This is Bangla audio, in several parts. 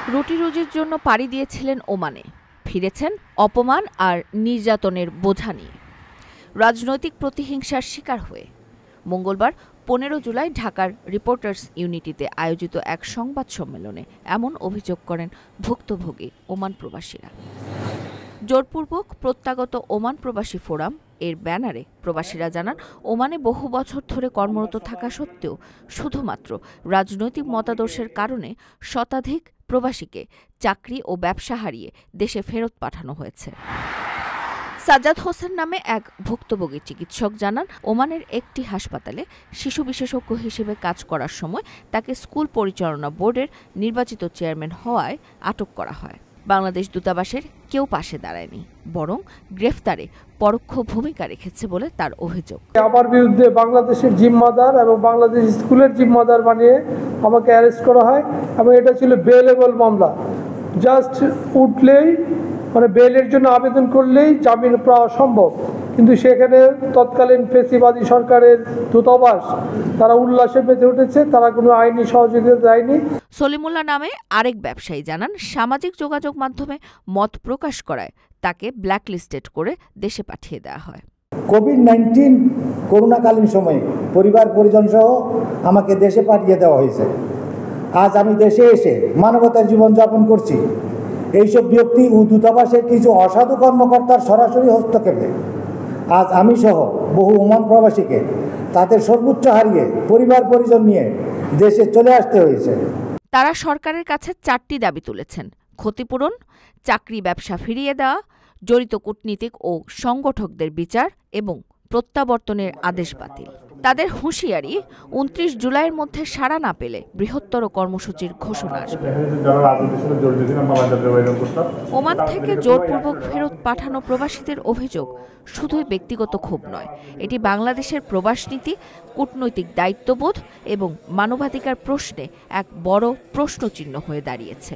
রুটি রুজির জন্য পাড়ি দিয়েছিলেন ওমানে, ফিরেছেন অপমান আর নির্যাতনের বোঝা নিয়ে, রাজনৈতিক প্রতিহিংসার শিকার হয়ে। মঙ্গলবার 15 জুলাই ঢাকার রিপোর্টার্স ইউনিটিতে আয়োজিত এক সংবাদ সম্মেলনে এমন অভিযোগ করেন ভুক্তভোগী ওমান প্রবাসীরা। জোরপূর্বক প্রত্যাগত ওমান প্রবাসী ফোরাম এর ব্যানারে প্রবাসীরা জানান, ওমানে বহু বছর ধরে কর্মরত থাকা সত্ত্বেও শুধুমাত্র রাজনৈতিক মতাদর্শের কারণে শতাধিক প্রবাসীকে চাকরি ও ব্যবসা হারিয়ে দেশে ফেরত পাঠানো হয়েছে। সাজ্জাদ হোসেন নামে এক ভুক্তভোগী চিকিৎসক জানান, ওমানের একটি হাসপাতালে শিশু বিশেষজ্ঞ হিসেবে কাজ করার সময় তাকে স্কুল পরিচালনা বোর্ডের নির্বাচিত চেয়ারম্যান হওয়ায় আটক করা হয়। বাংলাদেশ দূতাবাসের কেউ পাশে দাঁড়ায়নি, বরং গ্রেফতারে পরোক্ষ ভূমিকা রেখেছে বলে তার অভিযোগ। আমার বিরুদ্ধে বাংলাদেশের জিম্মাদার এবং বাংলাদেশ স্কুলের জিম্মাদার বানিয়ে আমাকে অ্যারেস্ট করা হয় এবং এটা ছিল বেলেবল মামলা। জাস্ট উঠলেই বেলের জন্য আবেদন করলেই জামিন পাওয়া সম্ভব, কিন্তু সেখানে তৎকালীন ফেসিবাদী সরকারের দূতাবাস তারা উল্লাসে মেতে উঠেছে, তারা কোনো আইনি সহযোগিতা দেয়নি। সলিমুল্লাহ নামে আরেক ব্যবসায়ী জানান, সামাজিক যোগাযোগ মাধ্যমে মত প্রকাশ করায় তাকে ব্ল্যাকলিস্টেড করে দেশে পাঠিয়ে দেওয়া হয়। কোভিড-19 করোনাকালীন সময়ে পরিবার পরিজন সহ আমাকে দেশে পাঠিয়ে দেওয়া হয়েছে। আজ আমি দেশে এসে মানবতার জীবনযাপন করছি। এইসব ব্যক্তি ও দূতাবাসের কিছু অসাধু কর্মকর্তার সরাসরি হস্তক্ষেপে আজ আমি সহ বহু ওমান প্রবাসীকে তাদের সর্বোচ্চ হারিয়ে পরিবার পরিজন নিয়ে দেশে চলে আসতে হয়েছে। তারা সরকারের কাছে 4টি দাবি তুলেছেন: ক্ষতিপূরণ, চাকরি ব্যবসা ফিরিয়ে দেওয়া, জড়িত কূটনীতিক ও সংগঠকদের বিচার এবং প্রত্যাবর্তনের আদেশ বাতিল। তাদের হুঁশিয়ারি, 29 জুলাইয়ের মধ্যে সাড়া না পেলে বৃহত্তর কর্মসূচির ঘোষণা আসবে। ওমান থেকে জোরপূর্বক ফেরত পাঠানো প্রবাসীদের অভিযোগ শুধুই ব্যক্তিগত ক্ষোভ নয়, এটি বাংলাদেশের প্রবাসনীতি, কূটনৈতিক দায়িত্ববোধ এবং মানবাধিকার প্রশ্নে এক বড় প্রশ্নচিহ্ন হয়ে দাঁড়িয়েছে।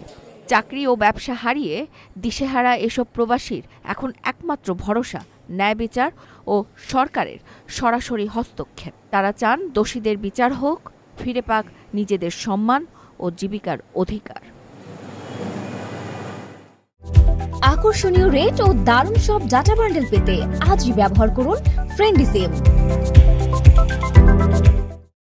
চাকরি ও ব্যবসা হারিয়ে দিশেহারা এসব প্রবাসীর এখন একমাত্র ভরসা ন্যায় বিচার ও সরকারের সরাসরি হস্তক্ষেপ। তারা চান দোষীদের বিচার হোক, ফিরে পাক নিজেদের সম্মান ও জীবিকার অধিকার। আকর্ষণীয় রেট ও দারুণ সব ডাটা বান্ডেল পেতে আজই ব্যবহার করুন ফ্রেন্ডলি সিম।